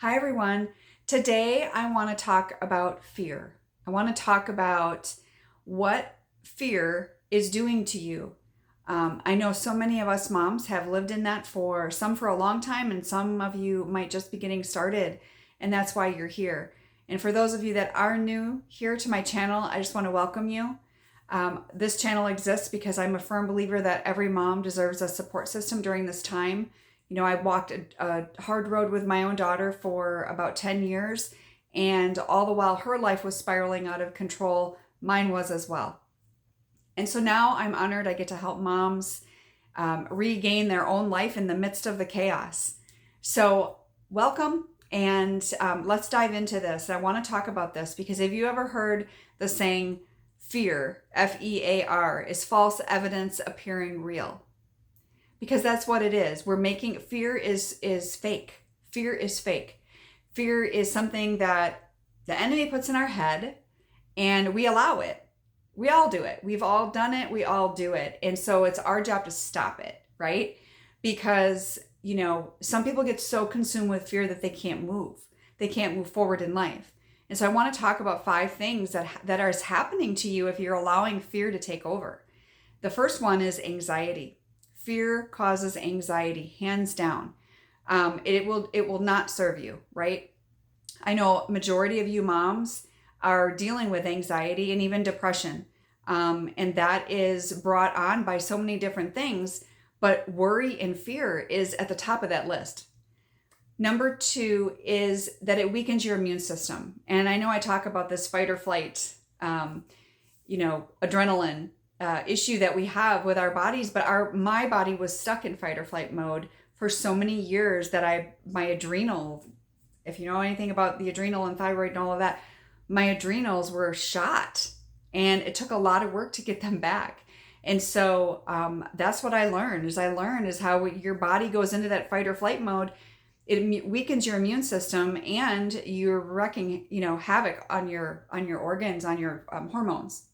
Hi, everyone. Today, I want to talk about fear. I want to talk about what fear is doing to you. I know so many of us moms have lived in that for some for a long time, and some of you might just be getting started, and that's why you're here. And for those of you that are new here to my channel, I just want to welcome you. This channel exists because I'm a firm believer that every mom deserves a support system during this time. I walked a hard road with my own daughter for about 10 years, and all the while her life was spiraling out of control, mine was as well. And so now I'm honored I get to help moms regain their own life in the midst of the chaos. So, welcome, and let's dive into this. I want to talk about this because have you ever heard the saying, fear, F-E-A-R, is false evidence appearing real? Because that's what it is. We're making fear is fake. Fear is fake. Fear is something that the enemy puts in our head and we allow it. We all do it. We've all done it. We all do it. And so it's our job to stop it, right? Because, some people get so consumed with fear that they can't move. They can't move forward in life. And so I want to talk about 5 things that are happening to you if you're allowing fear to take over. The first one is anxiety. Fear causes anxiety, hands down. It will not serve you, right? I know majority of you moms are dealing with anxiety and even depression. And that is brought on by so many different things, but worry and fear is at the top of that list. Number 2 is that it weakens your immune system. And I know I talk about this fight or flight, adrenaline issue that we have with our bodies, but my body was stuck in fight or flight mode for so many years that my adrenal, if you know anything about the adrenal and thyroid and all of that, my adrenals were shot, and it took a lot of work to get them back. And so that's what I learned is how your body goes into that fight or flight mode. It weakens your immune system, and you're wrecking, havoc on your organs, on your hormones.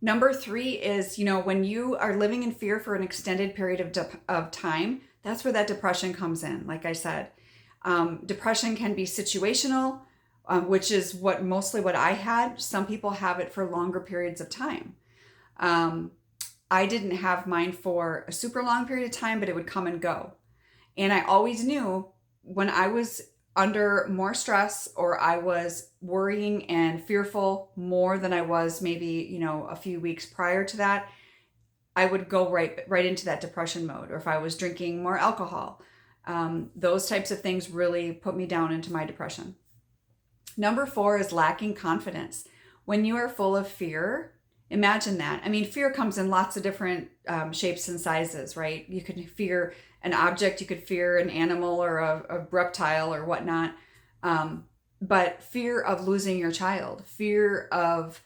Number 3 is, when you are living in fear for an extended period of time, that's where that depression comes in. Like I said, depression can be situational, which is mostly what I had. Some people have it for longer periods of time. I didn't have mine for a super long period of time, but it would come and go. And I always knew when I was under more stress or I was worrying and fearful more than I was maybe, a few weeks prior to that, I would go right into that depression mode. Or if I was drinking more alcohol, those types of things really put me down into my depression. Number 4 is lacking confidence. When you are full of fear, imagine that. I mean, fear comes in lots of different shapes and sizes, right? You can fear an object, you could fear an animal or a reptile or whatnot. But fear of losing your child, fear of,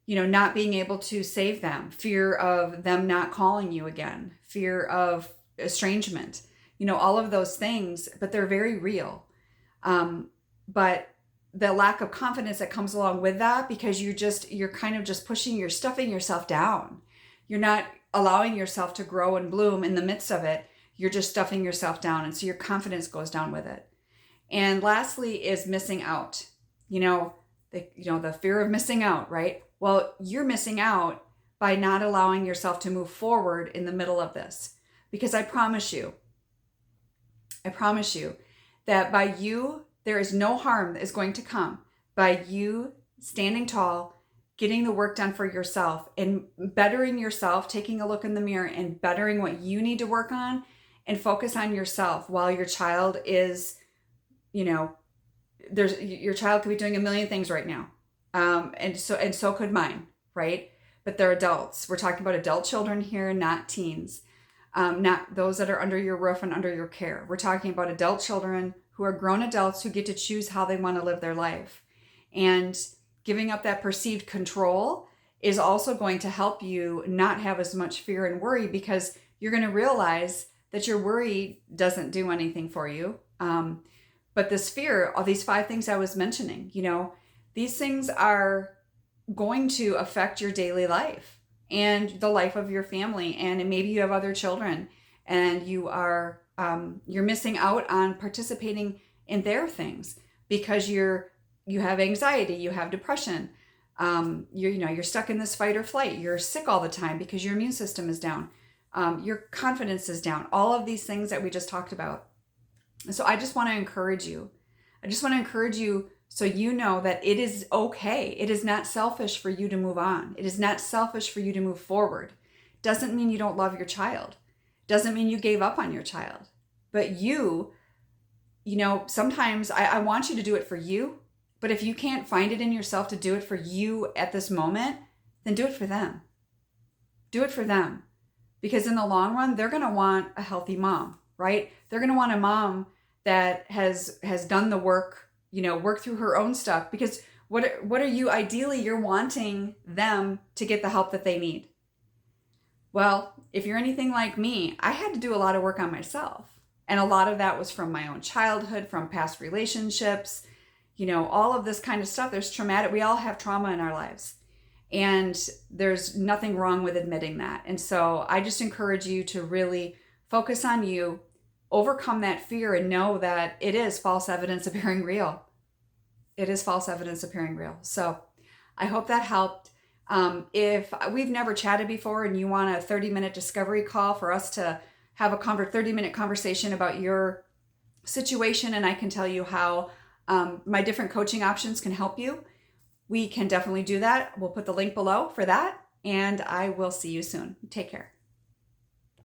not being able to save them, fear of them not calling you again, fear of estrangement, all of those things, but they're very real. But the lack of confidence that comes along with that, because you're kind of just you're stuffing yourself down. You're not allowing yourself to grow and bloom in the midst of it. You're just stuffing yourself down. And so your confidence goes down with it. And lastly is missing out. The fear of missing out, right? Well, you're missing out by not allowing yourself to move forward in the middle of this. Because I promise you that by you, there is no harm that is going to come by you standing tall, getting the work done for yourself and bettering yourself, taking a look in the mirror and bettering what you need to work on and focus on yourself while your child is, your child could be doing a million things right now. And so could mine, right? But they're adults. We're talking about adult children here, not teens. Not those that are under your roof and under your care. We're talking about adult children who are grown adults who get to choose how they want to live their life. And giving up that perceived control is also going to help you not have as much fear and worry, because you're going to realize that your worry doesn't do anything for you. But this fear, all these 5 things I was mentioning, these things are going to affect your daily life and the life of your family. And maybe you have other children and you're missing out on participating in their things because you have anxiety, you have depression, you're stuck in this fight or flight, you're sick all the time because your immune system is down, your confidence is down, all of these things that we just talked about. And so I just want to encourage you. So you know that it is okay. It is not selfish for you to move on. It is not selfish for you to move forward. Doesn't mean you don't love your child. Doesn't mean you gave up on your child. But sometimes I want you to do it for you. But if you can't find it in yourself to do it for you at this moment, then do it for them. Do it for them. Because in the long run, they're going to want a healthy mom, right? They're going to want a mom that has done the work, work through her own stuff. Because what are you, ideally, you're wanting them to get the help that they need. Well, if you're anything like me, I had to do a lot of work on myself. And a lot of that was from my own childhood, from past relationships, all of this kind of stuff. There's traumatic, we all have trauma in our lives. And there's nothing wrong with admitting that. And so I just encourage you to really focus on you, overcome that fear, and know that it is false evidence appearing real. It is false evidence appearing real. So I hope that helped. If we've never chatted before and you want a 30-minute discovery call for us to have a 30-minute conversation about your situation, and I can tell you how my different coaching options can help you, we can definitely do that. We'll put the link below for that, and I will see you soon. Take care.